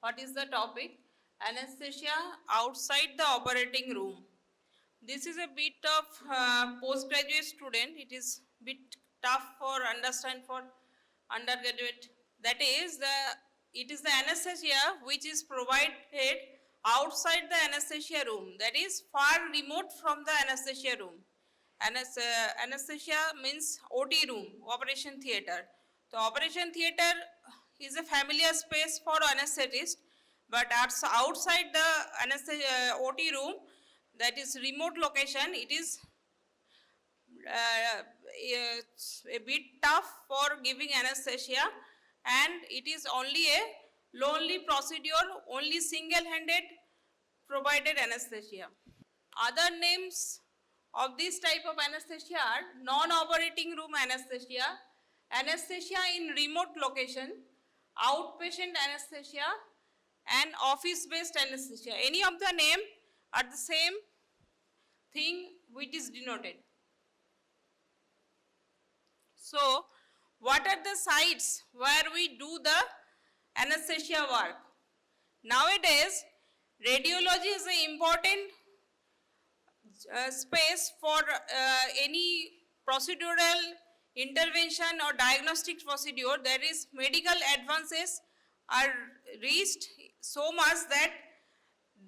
What is the topic? Anesthesia outside the operating room. This is a bit of postgraduate student. It is bit tough for understand for undergraduate. That is it is the anesthesia which is provided outside the anesthesia room. That is far remote from the anesthesia room. Anesthesia means OT room, operation theater. The operation theater is a familiar space for anesthetist, but outside the anesthesia OT room, that is remote location, it is a bit tough for giving anesthesia, and it is only a lonely procedure, only single-handed provided anesthesia. Other names of this type of anesthesia are non-operating room anesthesia, anesthesia in remote location, outpatient anesthesia, and office-based anesthesia. Any of the name are the same thing which is denoted. So, what are the sites where we do the anesthesia work? Nowadays, radiology is an important space for any procedural intervention or diagnostic procedure. There is medical advances are reached so much that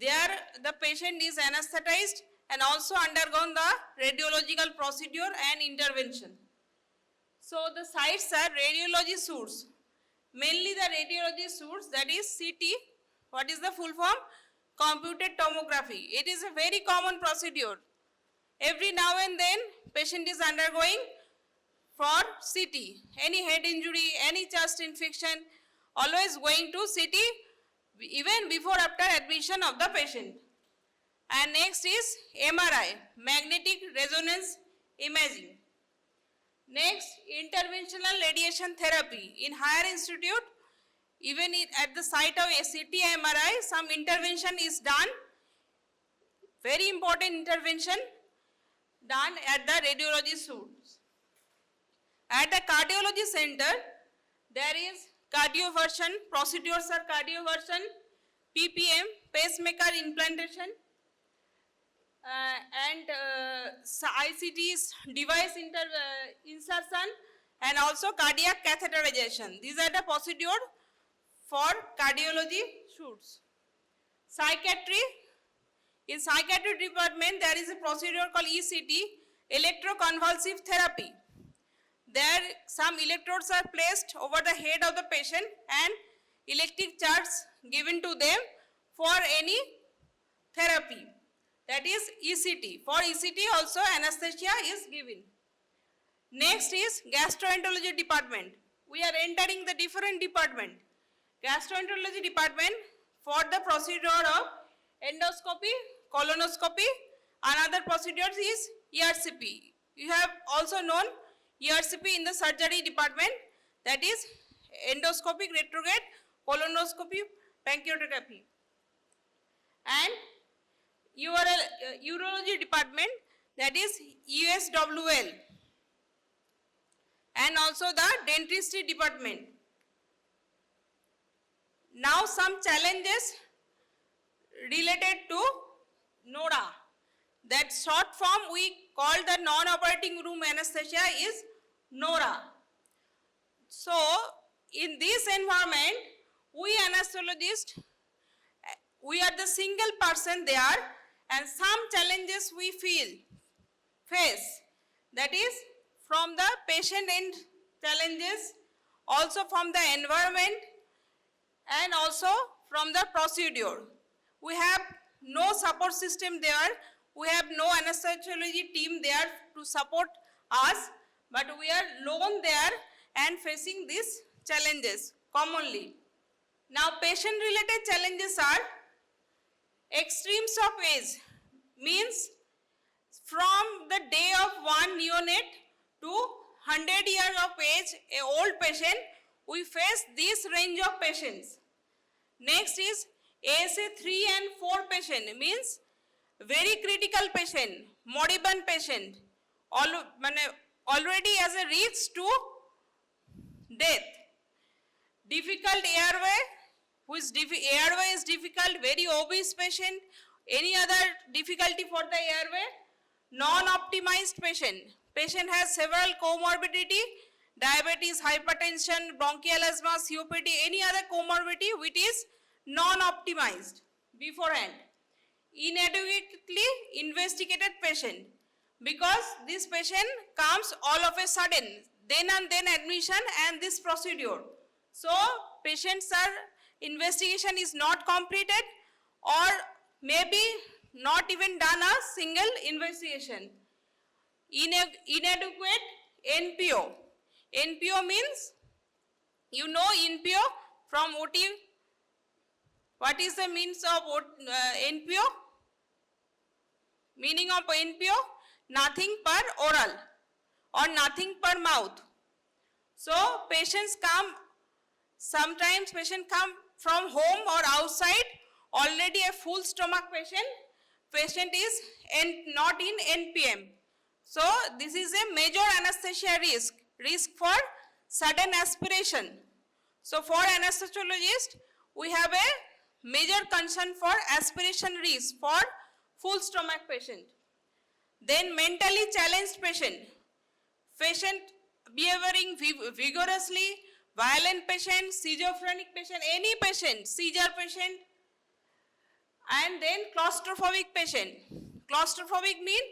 there the patient is anesthetized and also undergone the radiological procedure and intervention. So the sites are radiology suites, mainly the radiology suites, that is CT. What is the full form? Computed tomography. It is a very common procedure. Every now and then patient is undergoing for CT. Any head injury, any chest infection, always going to CT even before after admission of the patient. And next is MRI, magnetic resonance imaging. Next, interventional radiation therapy. In higher institute, even at the site of a CT MRI, some intervention is done. Very important intervention done at the radiology suites. At the cardiology center, there is cardioversion, procedures are cardioversion, PPM, pacemaker implantation, and ICT's device insertion, and also cardiac catheterization. These are the procedure for cardiology suites. Psychiatry. In psychiatry department, there is a procedure called ECT, electroconvulsive therapy. There some electrodes are placed over the head of the patient and electric charges given to them for any therapy. That is ECT. For ECT also anesthesia is given. Next is gastroenterology department. We are entering the different department. Gastroenterology department for the procedure of endoscopy, colonoscopy. Another procedure is ERCP. You have also known ERCP in the surgery department, that is endoscopic retrograde colonoscopy pancreatography. And urology department, that is USWL, and also the dentistry department. Now some challenges related to NORA. That short form we call the non-operating room anesthesia is NORA. So in this environment, we anesthesiologists, we are the single person there, and some challenges we face, that is from the patient end challenges, also from the environment, and also from the procedure. We have no support system there, we have no anesthesiology team there to support us, but we are lone there and facing these challenges commonly. Now patient related challenges are extremes of age, means from the day of one neonate to 100 years of age, a old patient, we face this range of patients. Next is ASA 3 and 4 patient, means very critical patient, moribund patient, already as a risk to death. Difficult airway, airway is difficult, very obese patient. Any other difficulty for the airway? Non-optimized patient. Patient has several comorbidity, diabetes, hypertension, bronchial asthma, COPD, any other comorbidity which is non-optimized beforehand. Inadequately investigated patient, because this patient comes all of a sudden, then and then admission and this procedure. So patients are, investigation is not completed, or maybe not even done a single investigation. Inadequate NPO. NPO means, you know NPO from OT. What is the means of NPO? Meaning of NPO? Nothing per oral or nothing per mouth. So patients come, sometimes patients come from home or outside, already a full stomach patient is not in NPM. So this is a major anesthesia risk for sudden aspiration. So for anesthesiologist, we have a major concern for aspiration risk for full stomach patient. Then mentally challenged patient behaving vigorously, violent patient, schizophrenic patient, any patient, seizure patient, and then claustrophobic patient. Claustrophobic mean,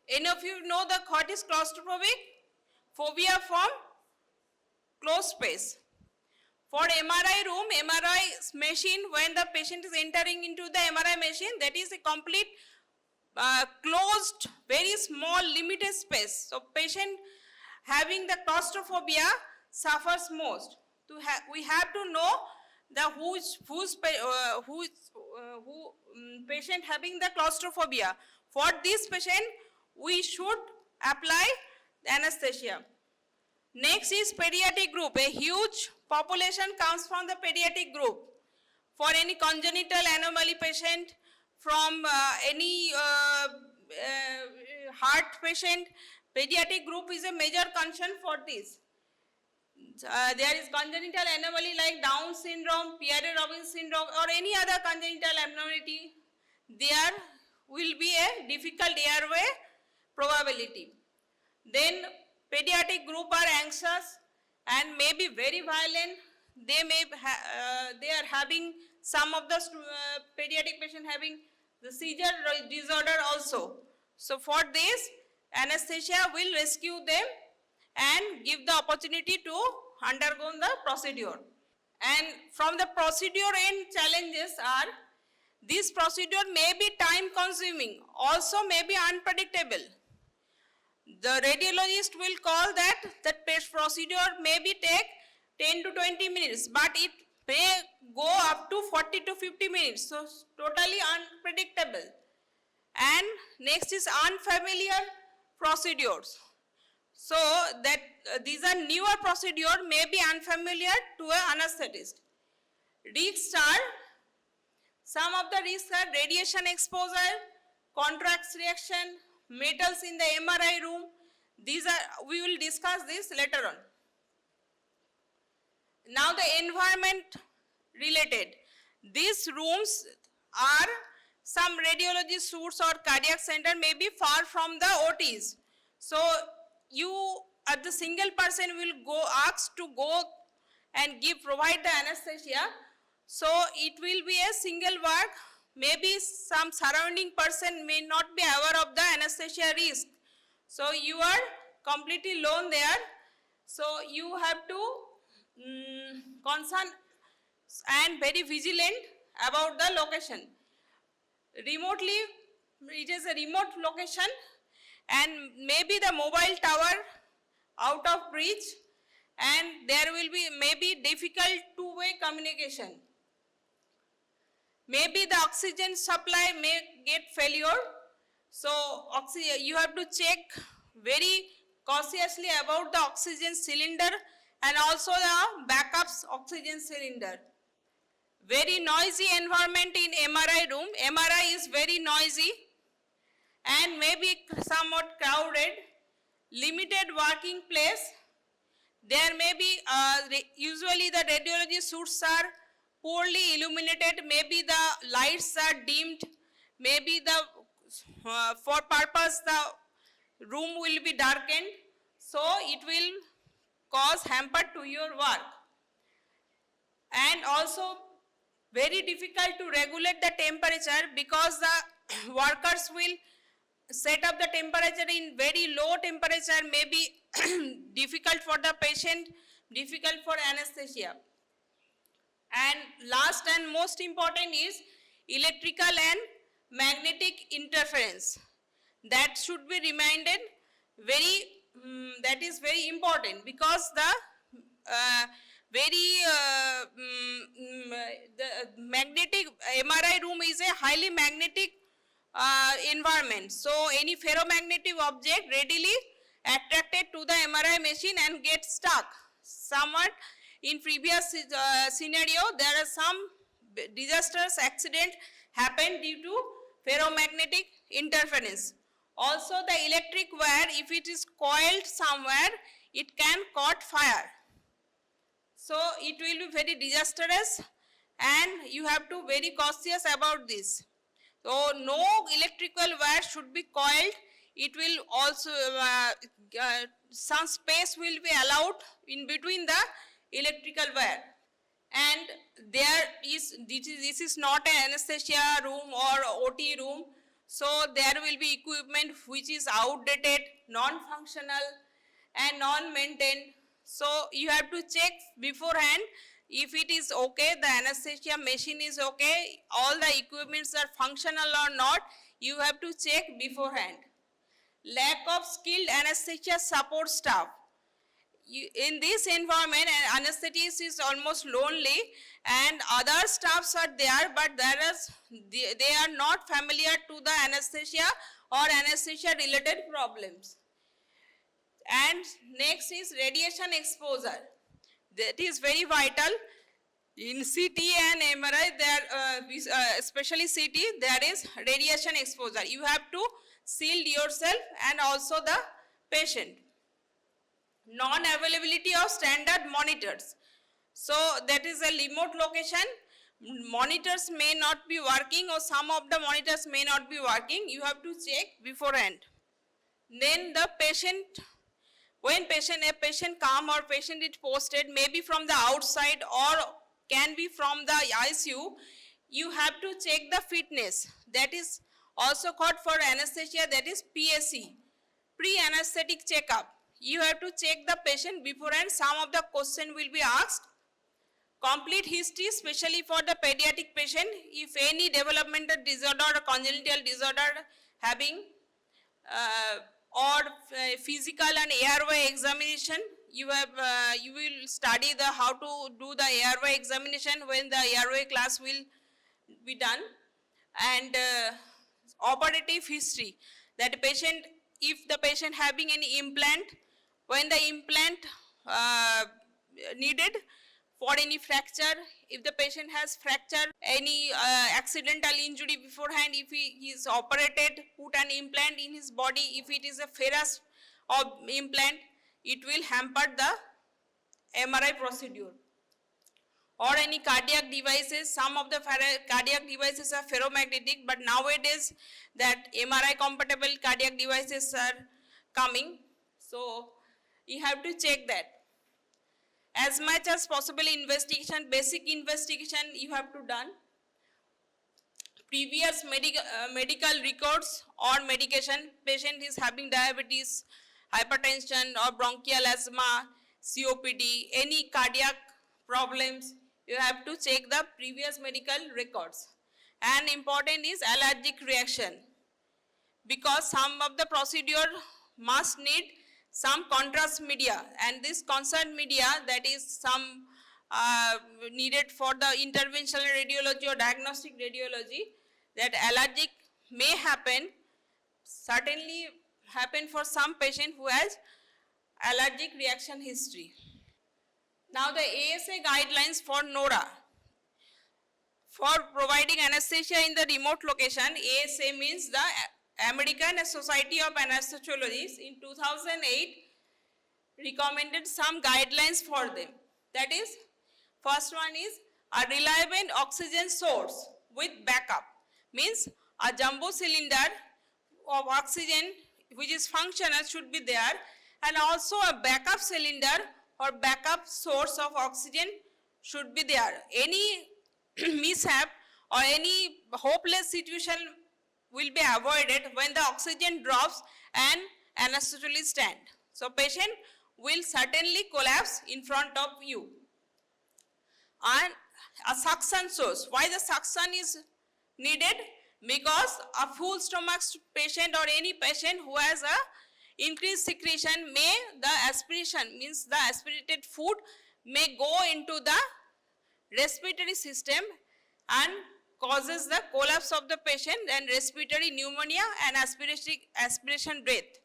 any of you know the what is claustrophobic? Phobia from closed space. For MRI room, MRI machine, when the patient is entering into the MRI machine, that is a complete closed, very small, limited space. So patient having the claustrophobia suffers most. We have to know the patient having the claustrophobia. For this patient, we should apply the anesthesia. Next is pediatric group. A huge population comes from the pediatric group. For any congenital anomaly patient, from any heart patient, pediatric group is a major concern for this. There is congenital anomaly like Down syndrome, Pierre-Robin syndrome, or any other congenital abnormality. There will be a difficult airway probability. Then pediatric group are anxious and may be very violent. They are having, some of the pediatric patient having the seizure disorder also. So for this, anesthesia will rescue them and give the opportunity to undergo the procedure. And from the procedure end, challenges are, this procedure may be time consuming, also may be unpredictable. The radiologist will call that the procedure may be take 10 to 20 minutes, but it may go up to 40 to 50 minutes. So totally unpredictable. And next is unfamiliar procedures. So that these are newer procedures, may be unfamiliar to an anesthetist. Risks are, some of the risks are radiation exposure, contrast reaction, metals in the MRI room. These are, we will discuss this later on. Now the environment related. These rooms are, some radiology suites or cardiac center may be far from the OTs. So you, as the single person, will go asked to go and provide the anesthesia. So it will be a single work. Maybe some surrounding person may not be aware of the anesthesia risk. So you are completely alone there. So you have to concern and very vigilant about the location. Remotely, it is a remote location, and maybe the mobile tower out of reach, and there will be maybe difficult two-way communication. Maybe the oxygen supply may get failure. So you have to check very cautiously about the oxygen cylinder and also the backups oxygen cylinder. Very noisy environment in MRI room. MRI is very noisy and maybe somewhat crowded. Limited working place. There may be, usually the radiology suites are poorly illuminated, maybe the lights are dimmed, maybe the for purpose the room will be darkened, so it will cause hamper to your work. And also very difficult to regulate the temperature, because the workers will set up the temperature in very low temperature, may be difficult for the patient, difficult for anesthesia. And last and most important is electrical and magnetic interference. That should be reminded very, that is very important, because the the magnetic MRI room is a highly magnetic environment. So any ferromagnetic object readily attracted to the MRI machine and get stuck. Somewhat in previous scenario, there are some disastrous accident happened due to ferromagnetic interference. Also the electric wire, if it is coiled somewhere, it can caught fire. So it will be very disastrous, and you have to very cautious about this. So no electrical wire should be coiled. It will also, some space will be allowed in between the electrical wire. And there is, this is not an anesthesia room or OT room. So there will be equipment which is outdated, non-functional and non-maintained. So you have to check beforehand if it is okay, the anesthesia machine is okay, all the equipments are functional or not, you have to check beforehand. Lack of skilled anesthesia support staff. In this environment, anesthetist is almost lonely, and other staffs are there, but they are not familiar to the anesthesia or anesthesia related problems. And next is radiation exposure. That is very vital. In CT and MRI, especially CT, there is radiation exposure. You have to shield yourself and also the patient. Non-availability of standard monitors. So that is a remote location. Monitors may not be working, or some of the monitors may not be working. You have to check beforehand. Then the patient, when a patient come or patient is posted, maybe from the outside or can be from the ICU, you have to check the fitness. That is also called for anesthesia, that is PAC, pre-anesthetic checkup. You have to check the patient beforehand. Some of the question will be asked. Complete history, especially for the pediatric patient, if any developmental disorder or congenital disorder having, or physical and airway examination, you will study the how to do the airway examination when the airway class will be done. And operative history, that patient, if the patient having any implant, when the implant needed for any fracture, if the patient has fracture, any accidental injury beforehand, if he is operated, put an implant in his body, if it is a ferrous implant, it will hamper the MRI procedure. Or any cardiac devices, some of the cardiac devices are ferromagnetic, but nowadays that MRI compatible cardiac devices are coming. So you have to check that. As much as possible investigation, basic investigation you have to done. Previous medical records or medication, patient is having diabetes, hypertension or bronchial asthma, COPD, any cardiac problems, you have to check the previous medical records. And important is allergic reaction, because some of the procedure must need some contrast media, and this contrast media, that is some needed for the interventional radiology or diagnostic radiology, that allergic may happen, certainly happen for some patient who has allergic reaction history. Now the ASA guidelines for NORA. For providing anesthesia in the remote location, ASA means the American Society of Anesthesiologists in 2008 recommended some guidelines for them. That is, first one is a reliable oxygen source with backup. Means a jumbo cylinder of oxygen which is functional should be there, and also a backup cylinder or backup source of oxygen should be there. Any mishap or any hopeless situation will be avoided when the oxygen drops and anesthesia stand. So patient will certainly collapse in front of you. And a suction source. Why the suction is needed? Because a full stomach patient or any patient who has a increased secretion, may the aspiration, means the aspirated food may go into the respiratory system and causes the collapse of the patient and respiratory pneumonia and aspiration breath.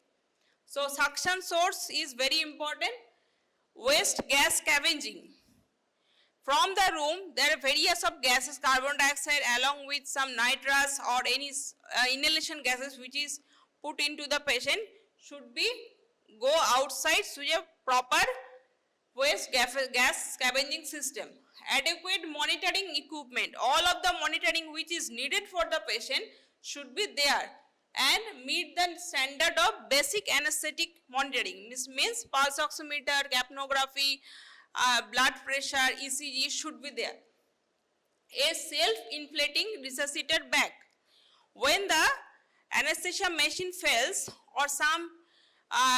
So suction source is very important. Waste gas scavenging. From the room, there are various of gases, carbon dioxide along with some nitrous or any inhalation gases which is put into the patient should be go outside to a proper waste gas scavenging system. Adequate monitoring equipment. All of the monitoring which is needed for the patient should be there and meet the standard of basic anesthetic monitoring. This means pulse oximeter, capnography, blood pressure, ECG should be there. A self-inflating resuscitator bag. When the anesthesia machine fails or some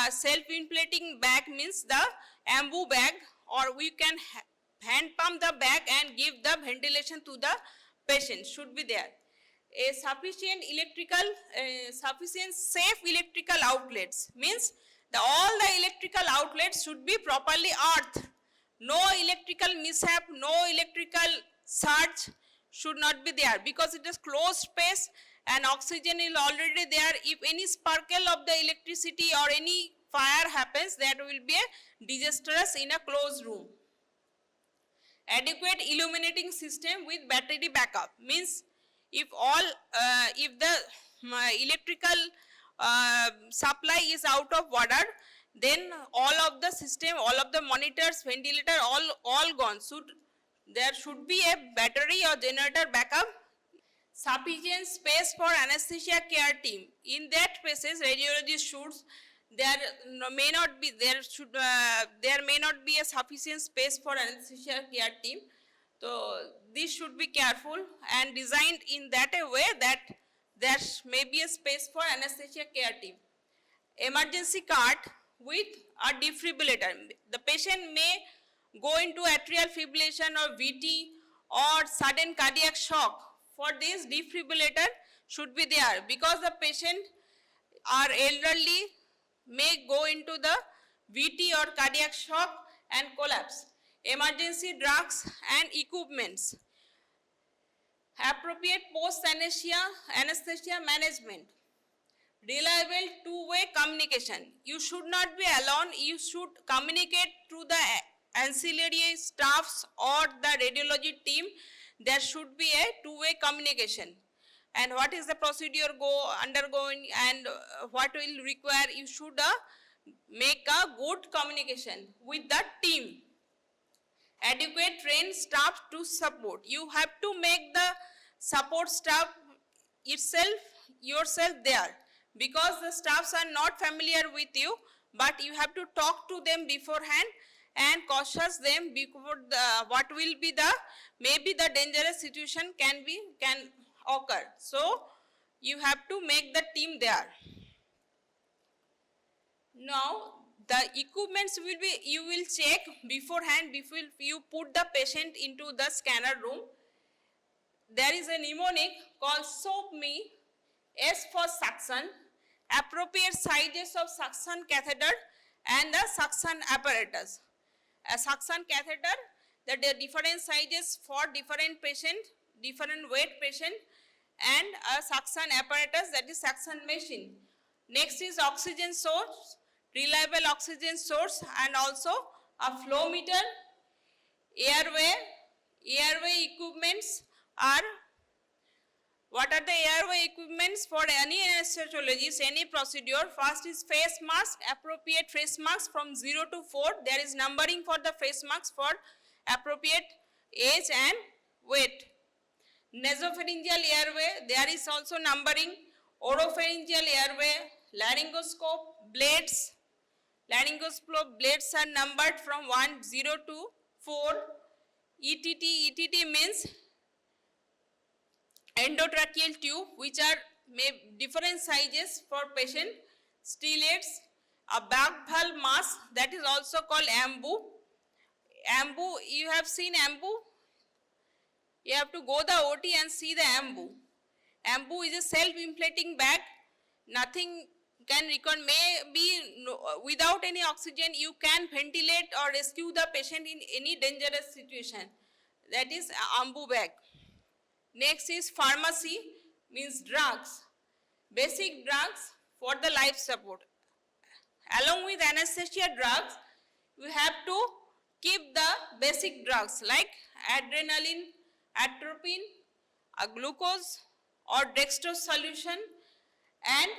self-inflating bag, means the ambu bag, or we can hand pump the bag and give the ventilation to the patient should be there. A sufficient safe electrical outlets, means all the electrical outlets should be properly earthed. No electrical mishap, no electrical surge should not be there, because it is closed space and oxygen is already there. If any sparkle of the electricity or any fire happens, that will be a disastrous in a closed room. Adequate illuminating system with battery backup, means if the electrical supply is out of order, then all of the system, all of the monitors, ventilator, all gone. There should be a battery or generator backup. Sufficient space for anesthesia care team. In that places, radiology should, there may not be a sufficient space for anesthesia care team. So this should be careful and designed in that a way that there may be a space for anesthesia care team. Emergency cart with a defibrillator. The patient may go into atrial fibrillation or VT or sudden cardiac shock. For this, defibrillator should be there, because the patient are elderly, may go into the VT or cardiac shock and collapse. Emergency drugs and equipments. Appropriate post-anesthesia management. Reliable two-way communication. You should not be alone. You should communicate through the ancillary staffs or the radiology team. There should be a two-way communication. And what is the procedure undergoing and what will require, you should make a good communication with the team. Adequate trained staff to support. You have to make the support staff yourself there, because the staffs are not familiar with you, but you have to talk to them beforehand and cautious them before what will be the, maybe the dangerous situation can occur. So you have to make the team there. Now the equipments will be, you will check beforehand before you put the patient into the scanner room. There is a mnemonic called SOAP-ME, S for suction, appropriate sizes of suction catheter and the suction apparatus. A suction catheter, that there are different sizes for different patient, different weight patient, and a suction apparatus, that is suction machine. Next is oxygen source, reliable oxygen source, and also a flow meter. Airway equipments are, what are the airway equipments for any anesthesiologist, any procedure? First is face mask, appropriate face mask from 0 to 4. There is numbering for the face masks for appropriate age and weight. Nasopharyngeal airway, there is also numbering. Oropharyngeal airway, laryngoscope, blades. Laryngoscope blades are numbered from 1, 0 to 4. ETT means endotracheal tube, which are different sizes for patient. Stylates, a back valve mask, that is also called AMBU. AMBU, you have seen AMBU? You have to go the OT and see the AMBU. AMBU is a self-inflating bag. Nothing can record, may be without any oxygen, you can ventilate or rescue the patient in any dangerous situation. That is AMBU bag. Next is pharmacy, means drugs. Basic drugs for the life support. Along with anesthesia drugs, you have to keep the basic drugs like adrenaline, atropine, a glucose or dextrose solution, and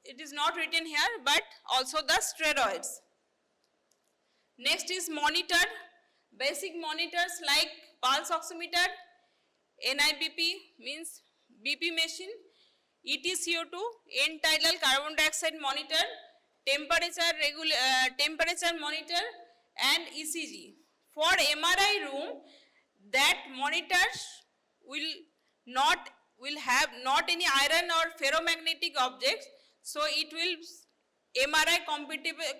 it is not written here, but also the steroids. Next is monitor. Basic monitors like pulse oximeter, NIBP means BP machine, EtCO2, end-tidal carbon dioxide monitor, temperature monitor, and ECG. For MRI room, that monitors will have not any iron or ferromagnetic objects, so it will MRI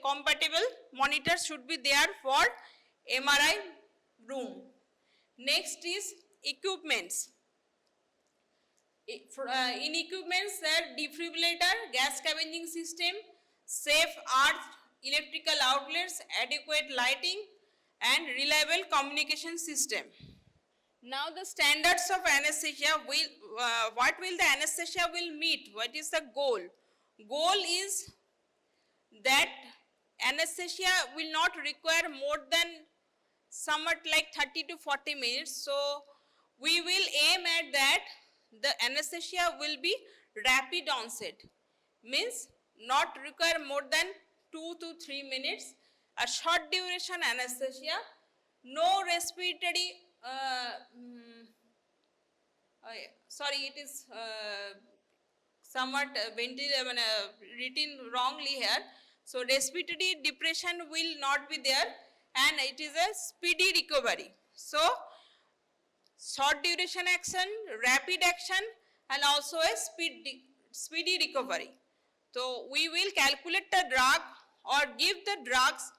compatible monitors should be there for MRI room. Next is equipments. In equipments, there defibrillator, gas scavenging system, safe earth electrical outlets, adequate lighting, and reliable communication system. Now the standards of anesthesia what will the anesthesia will meet? What is the goal? Goal is that anesthesia will not require more than somewhat like 30 to 40 minutes. So we will aim at that the anesthesia will be rapid onset, means not require more than 2 to 3 minutes, a short duration anesthesia, no respiratory, sorry, it is somewhat written wrongly here. So respiratory depression will not be there, and it is a speedy recovery. So short duration action, rapid action, and also a speedy recovery. So we will calculate the drug or give the drugs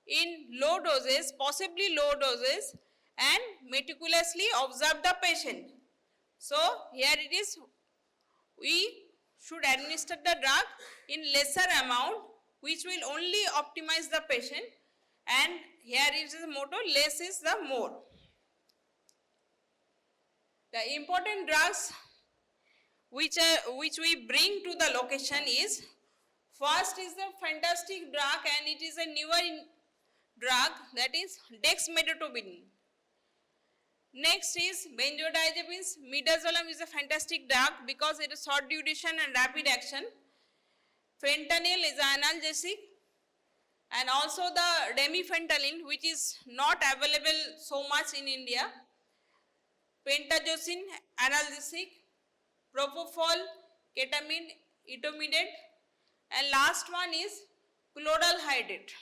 in low doses, possibly low doses, and meticulously observe the patient. So here it is, we should administer the drug in lesser amount, which will only optimize the patient, and here is the motto, less is the more. The important drugs which we bring to the location is, first is the fantastic drug, and it is a newer drug, that is dexmedetomidine. Next is benzodiazepines. Midazolam is a fantastic drug because it is short duration and rapid action. Fentanyl is an analgesic, and also the remifentanil, which is not available so much in India. Pentazocine, analgesic, propofol, ketamine, etomidate, and last one is chloral hydrate.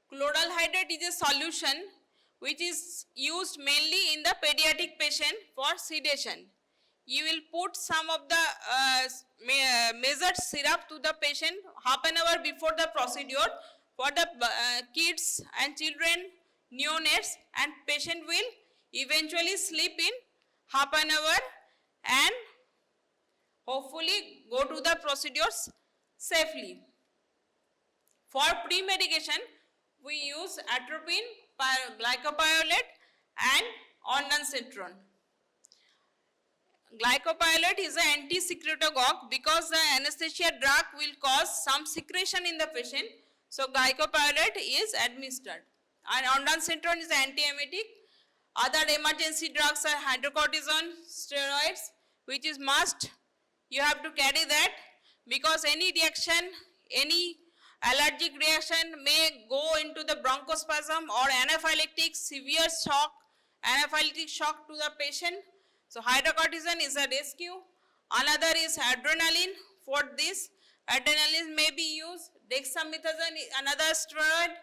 Chloral hydrate is a solution which is used mainly in the pediatric patient for sedation. You will put some of the measured syrup to the patient half an hour before the procedure for the kids and children, neonates, and patient will eventually sleep in half an hour and hopefully go to the procedures safely. For pre-medication, we use atropine, glycopyrrolate, and ondansetron. Glycopyrrolate is an anti-secretagogue because the anesthesia drug will cause some secretion in the patient. So glycopyrrolate is administered. And ondansetron is antiemetic. Other emergency drugs are hydrocortisone, steroids, which is must. You have to carry that because any reaction, any Allergic reaction may go into the bronchospasm or anaphylactic severe shock, anaphylactic shock to the patient. So hydrocortisone is a rescue. Another is adrenaline. For this, adrenaline may be used. Dexamethasone is another steroid,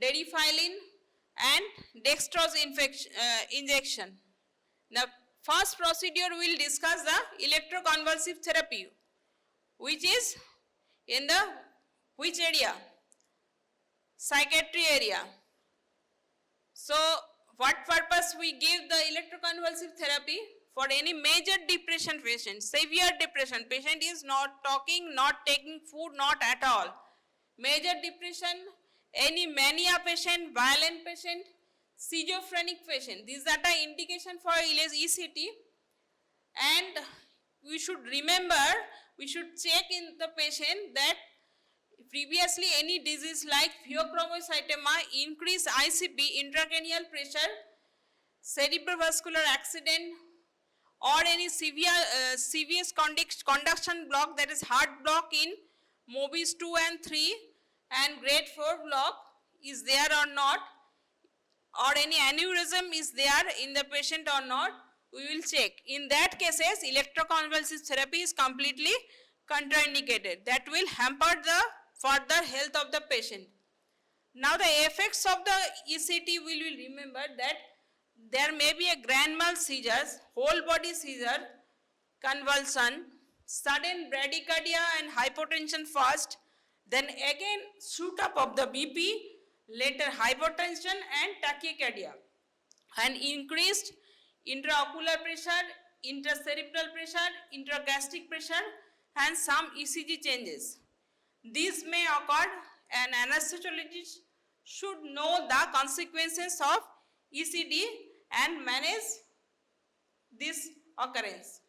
derifylin, and dextrose injection. The first procedure will discuss the electroconvulsive therapy, which is in the which area? Psychiatry area. So what purpose we give the electroconvulsive therapy? For any major depression patient, severe depression, patient is not talking, not taking food, not at all. Major depression, any mania patient, violent patient, schizophrenic patient, these are the indication for ECT. And we should remember, we should check in the patient that previously any disease like pheochromocytoma, increased ICP, intracranial pressure, cerebrovascular accident, or any severe conduction block, that is heart block in MOBIS 2 and 3 and grade 4 block is there or not, or any aneurysm is there in the patient or not, we will check. In that cases, electroconvulsive therapy is completely contraindicated. That will hamper the further health of the patient. Now the effects of the ECT, we will remember that there may be a grand mal seizures, whole body seizure, convulsion, sudden bradycardia and hypotension first, then again shoot up of the BP, later hypotension and tachycardia, and increased intraocular pressure, intracerebral pressure, intragastric pressure, and some ECG changes. These may occur, and anesthesiologist should know the consequences of ECD and manage this occurrence.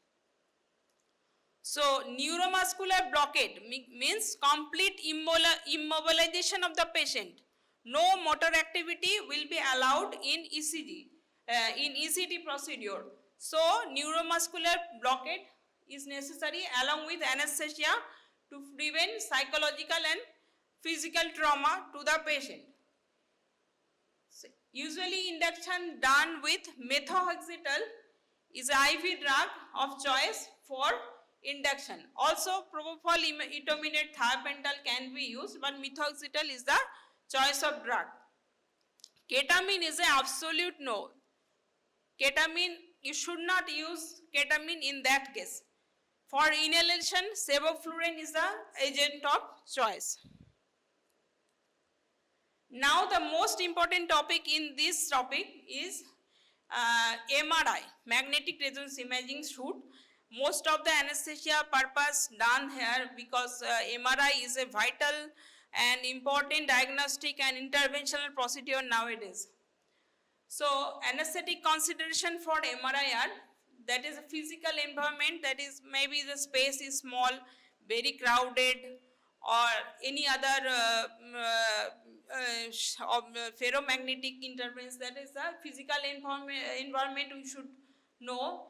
So neuromuscular blockade means complete immobilization of the patient. No motor activity will be allowed in ECG, in ECT procedure. So neuromuscular blockade is necessary along with anesthesia to prevent psychological and physical trauma to the patient. Usually induction done with methotrexate is IV drug of choice for induction. Also propofol etominate thiopentol can be used, but methotrexate is the choice of drug. Ketamine is an absolute no. Ketamine, you should not use ketamine in that case. For inhalation, sevoflurane is the agent of choice. Now the most important topic in this topic is MRI, magnetic resonance imaging shoot. Most of the anesthesia purpose done here because MRI is a vital and important diagnostic and interventional procedure nowadays. So anesthetic consideration for MRI are, that is a physical environment, that is maybe the space is small, very crowded, or any other ferromagnetic interference, that is the physical environment we should know.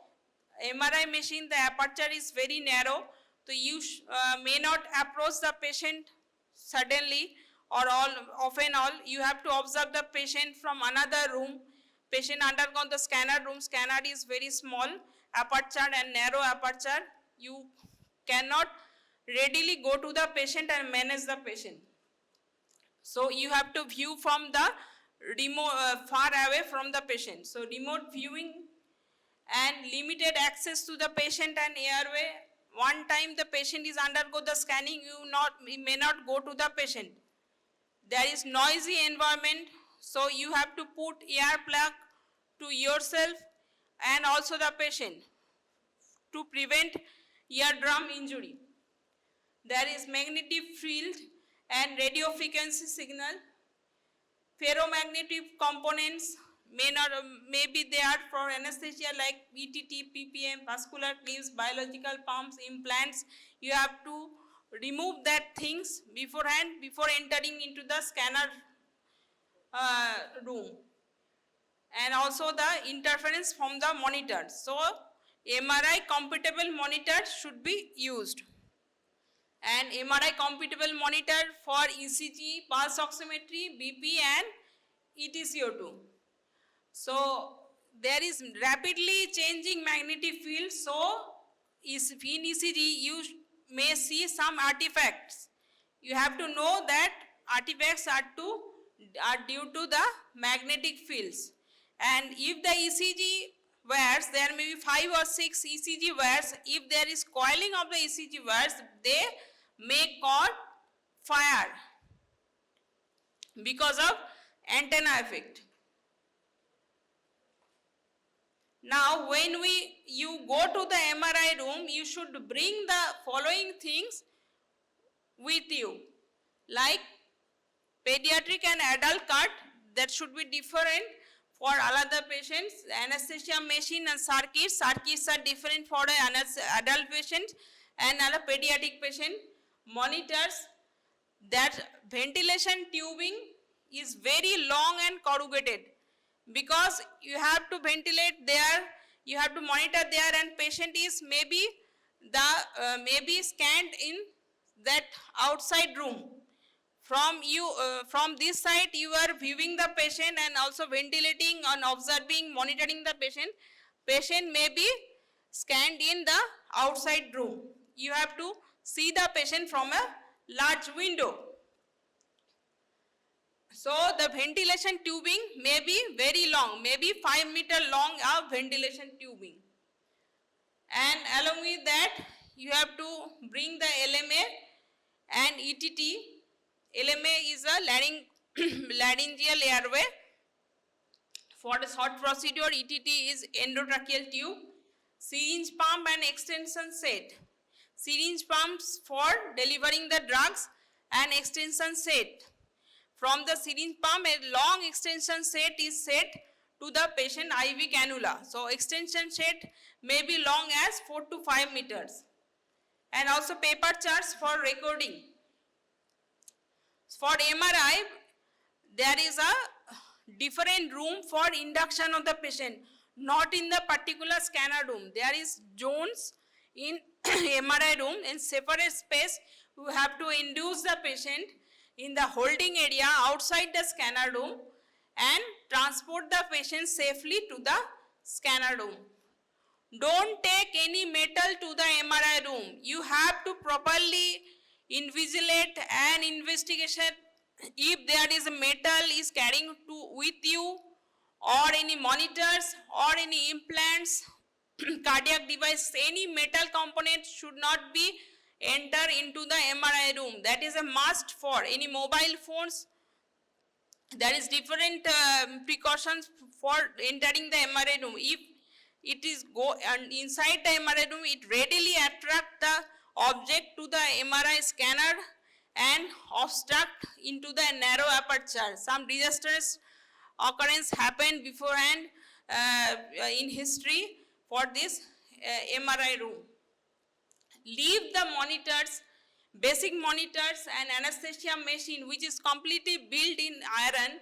MRI machine, the aperture is very narrow, so you may not approach the patient suddenly or often you have to observe the patient from another room. Patient undergone the scanner room, scanner is very small aperture and narrow aperture. You cannot readily go to the patient and manage the patient. So you have to view from the remote, far away from the patient. So remote viewing and limited access to the patient and airway. One time the patient is undergo the scanning, you may not go to the patient. There is noisy environment, so you have to put ear plug to yourself and also the patient to prevent eardrum injury. There is magnetic field and radio frequency signal. Ferromagnetic components may be there for anesthesia like PTT, PPM, vascular clips, biological pumps, implants. You have to remove that things beforehand before entering into the scanner room. And also the interference from the monitor. So MRI compatible monitor should be used. and MRI compatible monitor for ECG, pulse oximetry, BP and ETCO2. So there is rapidly changing magnetic field, so in ECG you may see some artifacts. You have to know that artifacts are due to the magnetic fields. And if the ECG wires, there may be 5 or 6 ECG wires. If there is coiling of the ECG wires, they may cause fire because of antenna effect. Now, when you go to the MRI room, you should bring the following things with you, like pediatric and adult cart, that should be different for other patients. Anesthesia machine and circuits are different for an adult patient and other pediatric patient. Monitors, that ventilation tubing is very long and corrugated, because you have to ventilate there, you have to monitor there, and patient is maybe scanned in that outside room. From this side you are viewing the patient and also ventilating and observing, monitoring the patient. Patient may be scanned in the outside room. You have to see the patient from a large window. So the ventilation tubing may be very long, maybe 5 meter long of ventilation tubing. And along with that, you have to bring the LMA and ETT. LMA is a laryngeal airway. For the short procedure, ETT is endotracheal tube. Syringe pump and extension set. Syringe pumps for delivering the drugs and extension set. From the syringe pump, a long extension set is set to the patient IV cannula. So extension set may be long as 4 to 5 meters. And also paper charts for recording. For MRI, there is a different room for induction of the patient, not in the particular scanner room. There is zones in MRI room. In separate space, you have to induce the patient in the holding area outside the scanner room and transport the patient safely to the scanner room. Don't take any metal to the MRI room. You have to properly invigilate and investigation if there is a metal is carrying with you, or any monitors or any implants, cardiac device, any metal component should not be enter into the MRI room. That is a must for any mobile phones. There is different precautions for entering the MRI room. If it is go and inside the MRI room, it readily attract the object to the MRI scanner and obstruct into the narrow aperture. Some disastrous occurrence happened beforehand in history for this MRI room. Leave the monitors, basic monitors and anesthesia machine, which is completely built in iron,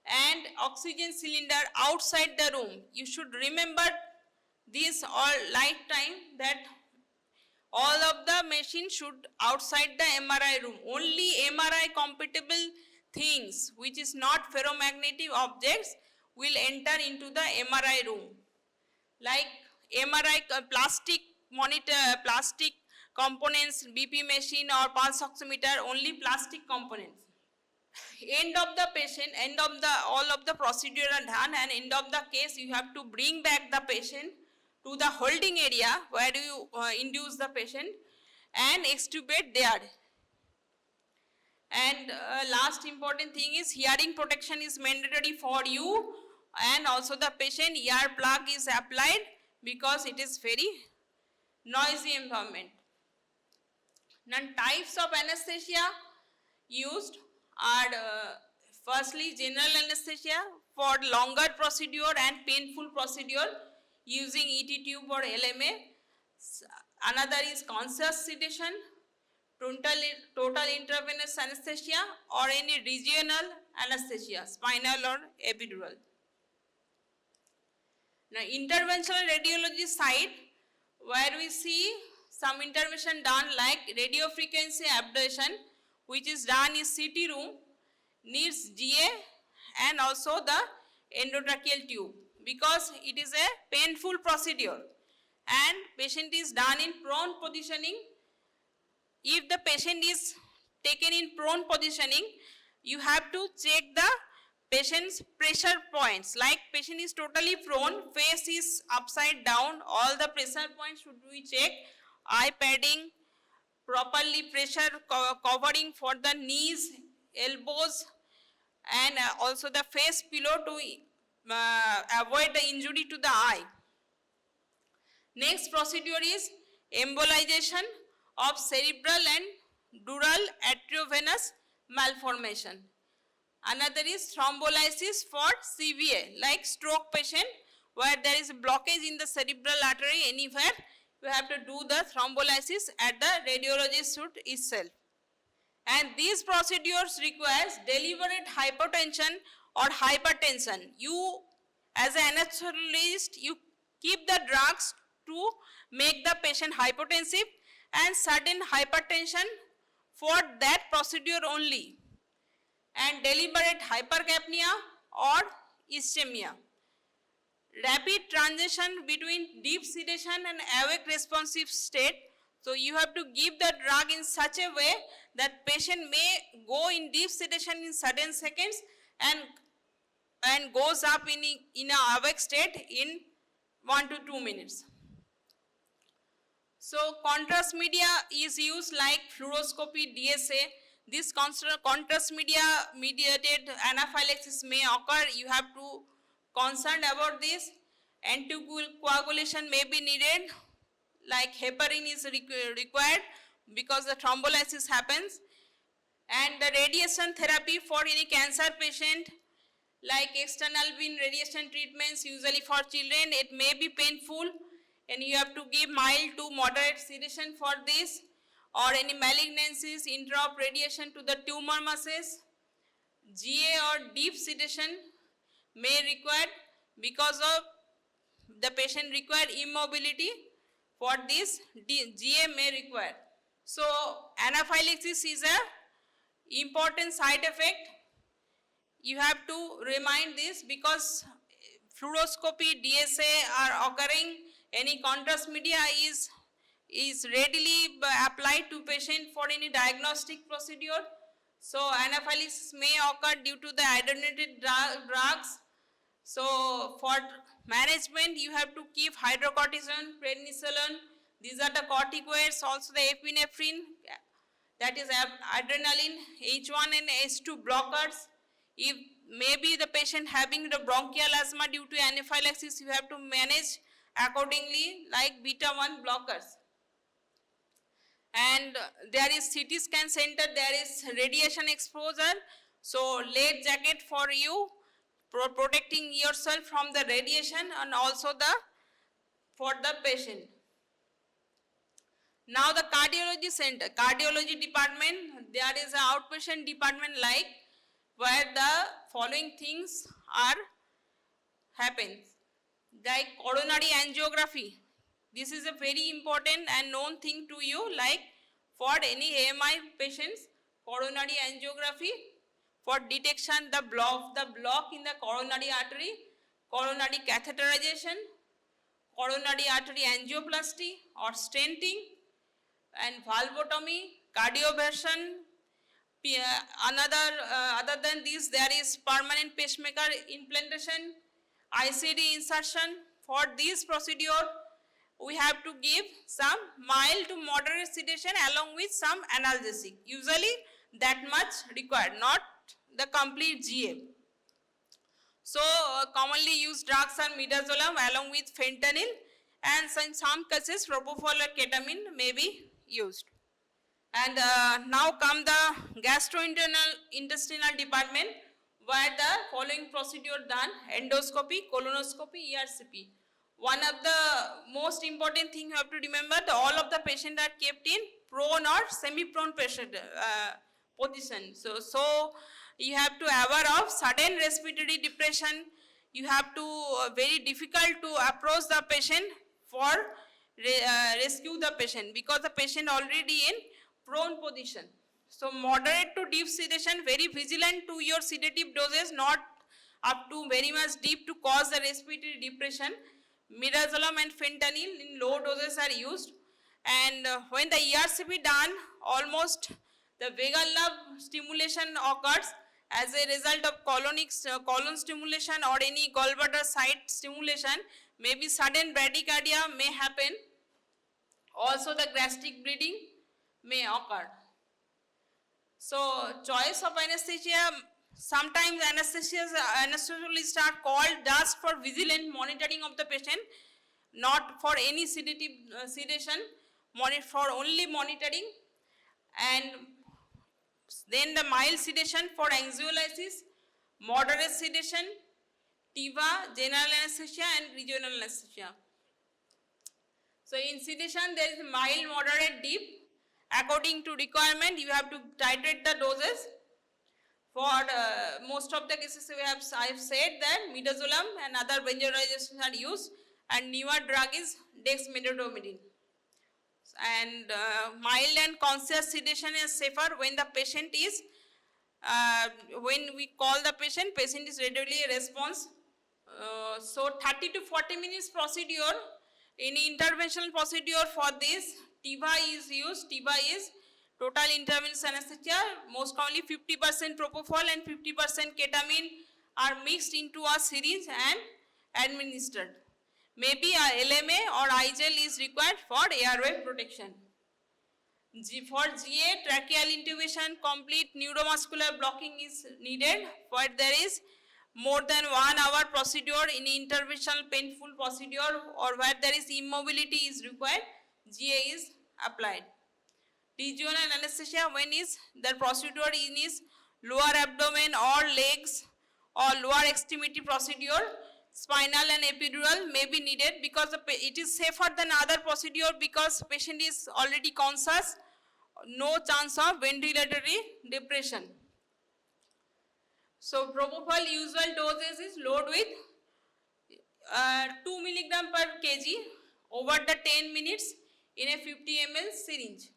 and oxygen cylinder outside the room. You should remember this all lifetime, that all of the machine should outside the MRI room. Only MRI compatible things, which is not ferromagnetic objects, will enter into the MRI room. Like MRI plastic monitor, plastic components, BP machine or pulse oximeter, only plastic components. End of the patient, all of the procedure are done, and end of the case, you have to bring back the patient to the holding area where you induce the patient and extubate there. And last important thing is hearing protection is mandatory for you, and also the patient ear plug is applied because it is very noisy environment. Now, types of anesthesia used are firstly general anesthesia for longer procedure and painful procedure using ET tube or LMA. Another is conscious sedation, total intravenous anesthesia, or any regional anesthesia, spinal or epidural. Now, interventional radiology side, where we see some intervention done like radio frequency ablation, which is done in CT room, needs GA and also the endotracheal tube, because it is a painful procedure and patient is done in prone positioning. If the patient is taken in prone positioning, you have to check the patient's pressure points, like patient is totally prone, face is upside down, all the pressure points should be checked, eye padding, properly pressure covering for the knees, elbows, and also the face pillow to avoid the injury to the eye. Next procedure is embolization of cerebral and dural arteriovenous malformation. Another is thrombolysis for CVA, like stroke patient where there is a blockage in the cerebral artery anywhere, you have to do the thrombolysis at the radiology suite itself. And these procedures requires deliberate hypotension or hypertension. You as an anesthetist, you keep the drugs to make the patient hypotensive and sudden hypertension for that procedure only, and deliberate hypercapnia or ischemia. Rapid transition between deep sedation and awake responsive state. So you have to give the drug in such a way that patient may go in deep sedation in certain seconds and goes up in a awake state in 1 to 2 minutes. So contrast media is used like fluoroscopy, DSA. This contrast media mediated anaphylaxis may occur. You have to concerned about this. Anticoagulation may be needed, like heparin is required because the thrombolysis happens. And the radiation therapy for any cancer patient, like external beam radiation treatments, usually for children, it may be painful and you have to give mild to moderate sedation for this, or any malignancies, interrupt radiation to the tumor masses. GA or deep sedation may require because of the patient require immobility. For this, GA may require. So anaphylaxis is a important side effect. You have to remind this because fluoroscopy, DSA are occurring. Any contrast media is readily applied to patient for any diagnostic procedure. So anaphylaxis may occur due to the iodinated drugs. So for management, you have to keep hydrocortisone, prednisolone. These are the corticoids, also the epinephrine, that is adrenaline, H1 and H2 blockers. If maybe the patient having the bronchial asthma due to anaphylaxis, you have to manage accordingly, like beta-1 blockers. And there is CT scan center, there is radiation exposure. So lead jacket for you, protecting yourself from the radiation and also for the patient. Now the cardiology center, cardiology department, there is an outpatient department like where the following things are happens, like coronary angiography. This is a very important and known thing to you, like for any AMI patients, coronary angiography for detection the block in the coronary artery, coronary catheterization, coronary artery angioplasty or stenting, and valvotomy, cardioversion. Other than this, there is permanent pacemaker implantation, ICD insertion. For this procedure, we have to give some mild to moderate sedation along with some analgesic. Usually that much required, not the complete GA. So commonly used drugs are midazolam along with fentanyl, and in some cases propofol or ketamine may be used. And now come the gastrointestinal department, where the following procedure done: endoscopy, colonoscopy, ERCP. One of the most important thing you have to remember, all of the patients are kept in prone or semi-prone patient position. So you have to aware of sudden respiratory depression. You have to very difficult to approach the patient for rescue the patient because the patient already in prone position. So moderate to deep sedation, very vigilant to your sedative doses, not up to very much deep to cause the respiratory depression. Midazolam and fentanyl in low doses are used. And when the ERCP done, almost the vagal nerve stimulation occurs as a result of colon stimulation or any gallbladder site stimulation. Maybe sudden bradycardia may happen. Also the gastric bleeding may occur. So choice of anesthesia, sometimes anesthesiologists are called just for vigilant monitoring of the patient, not for any sedative sedation, for only monitoring. And then the mild sedation for anxiolysis, moderate sedation, TIVA, general anesthesia and regional anesthesia. So in sedation there is mild, moderate, deep. According to requirement you have to titrate the doses. For most of the cases I have said that midazolam and other benzodiazepines are used, and newer drug is dexmedetomidine. And mild and conscious sedation is safer when the patient is, when we call the patient is readily response. So 30 to 40 minutes procedure, any interventional procedure for this, TIVA is used. TIVA is total intravenous anesthesia, most commonly 50% propofol and 50% ketamine are mixed into a syringe and administered. Maybe a LMA or IGEL is required for airway protection. For GA, tracheal intubation, complete neuromuscular blocking is needed, but there is more than 1 hour procedure in interventional painful procedure, or where there is immobility is required, GA is applied. Regional anesthesia, when is the procedure in is lower abdomen or legs or lower extremity procedure, spinal and epidural may be needed because it is safer than other procedure because patient is already conscious, no chance of ventilatory depression. So propofol usual doses is load with 2 milligram per kg over the 10 minutes in a 50 ml syringe.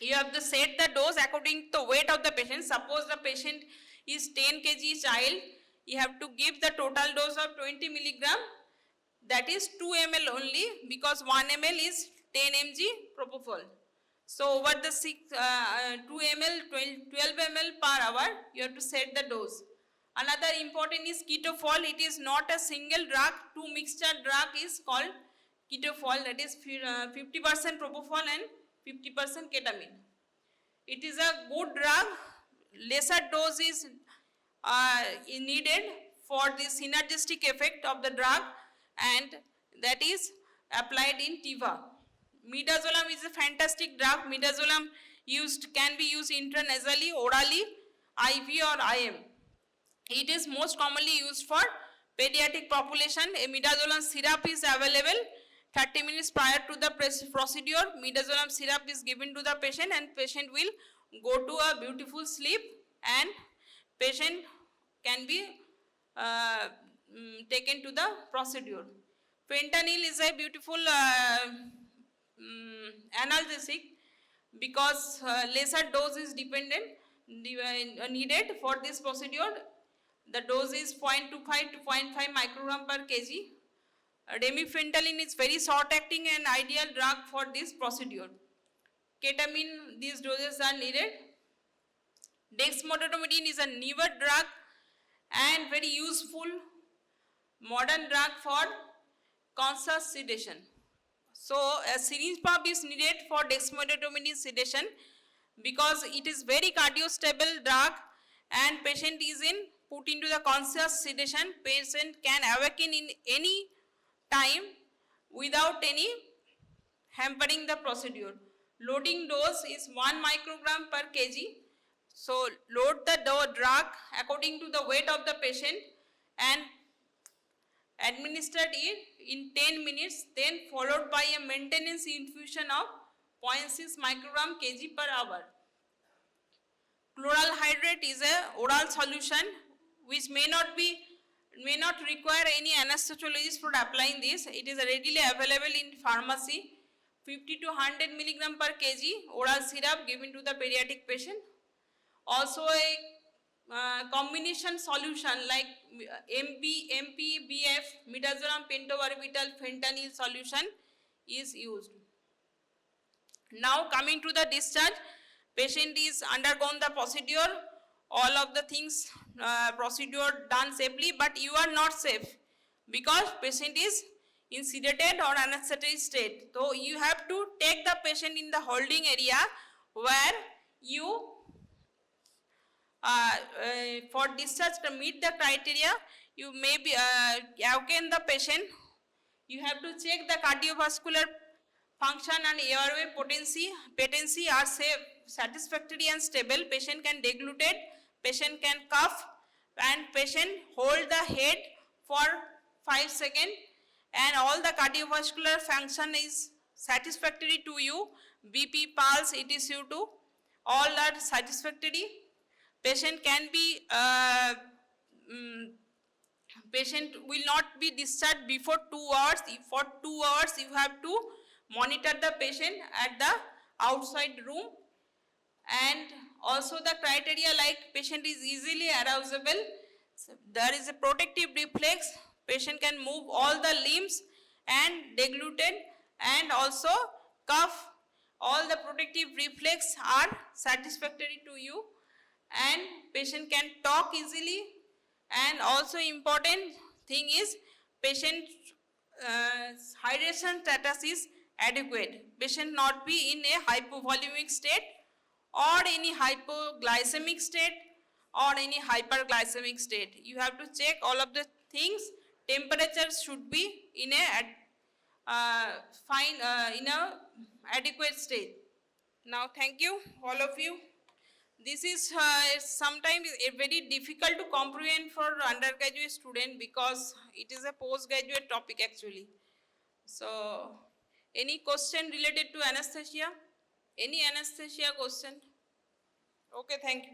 You have to set the dose according to the weight of the patient. Suppose the patient is 10 kg child, you have to give the total dose of 20 milligram, that is 2 ml only, because 1 ml is 10 mg propofol. So over the 2 ml, 12 ml per hour, you have to set the dose. Another important is ketofol. It is not a single drug, two mixture drug is called ketofol, that is 50% propofol and 50% ketamine. It is a good drug. Lesser dose is needed for the synergistic effect of the drug, and that is applied in TIVA. Midazolam is a fantastic drug. Midazolam can be used intranasally, orally, IV or IM. It is most commonly used for pediatric population. A midazolam syrup is available. 30 minutes prior to the procedure, midazolam syrup is given to the patient, and patient will go to a beautiful sleep, and patient can be taken to the procedure. Fentanyl is a beautiful analgesic because lesser dose is needed for this procedure. The dose is 0.25 to 0.5 microgram per kg. Remifentanil is very short acting and ideal drug for this procedure. Ketamine, these doses are needed. Dexmedetomidine is a newer drug and very useful modern drug for conscious sedation. So a syringe pump is needed for dexmedetomidine sedation because it is very cardiostable drug, and patient is put into the conscious sedation. Patient can awaken in any time without any hampering the procedure. Loading dose is 1 microgram per kg. So load the drug according to the weight of the patient and administered it in 10 minutes, then followed by a maintenance infusion of 0.6 microgram kg per hour. Chloral hydrate is a oral solution which may not be may not require any anesthesiologist for applying this. It is readily available in pharmacy. 50 to 100 milligram per kg oral syrup given to the pediatric patient. Also a combination solution like MPBF, midazolam pentobarbital fentanyl solution is used. Now coming to the discharge, patient is undergone the procedure, all of the things procedure done safely, but you are not safe because patient is in sedated or anesthetic state. So you have to take the patient in the holding area where you for discharge to meet the criteria, you may be awaken the patient. You have to check the cardiovascular function and airway patency are safe, satisfactory and stable. Patient can deglutate, patient can cough, and patient hold the head for 5 seconds, and all the cardiovascular function is satisfactory to you. BP, pulse, ETCO2, all are satisfactory. Patient can be patient will not be discharged before 2 hours. For 2 hours you have to monitor the patient at the outside room, and also the criteria like patient is easily arousable. So there is a protective reflex, patient can move all the limbs and degluted and also cough. All the protective reflex are satisfactory to you, and patient can talk easily, and also important thing is patient hydration status is adequate. Patient not be in a hypovolemic state or any hypoglycemic state or any hyperglycemic state. You have to check all of the things. Temperature should be in a in a adequate state. Now thank you all of you. This is sometimes very difficult to comprehend for undergraduate student because it is a postgraduate topic actually. So any question related to anesthesia? Any anesthesia question? Okay, thank you.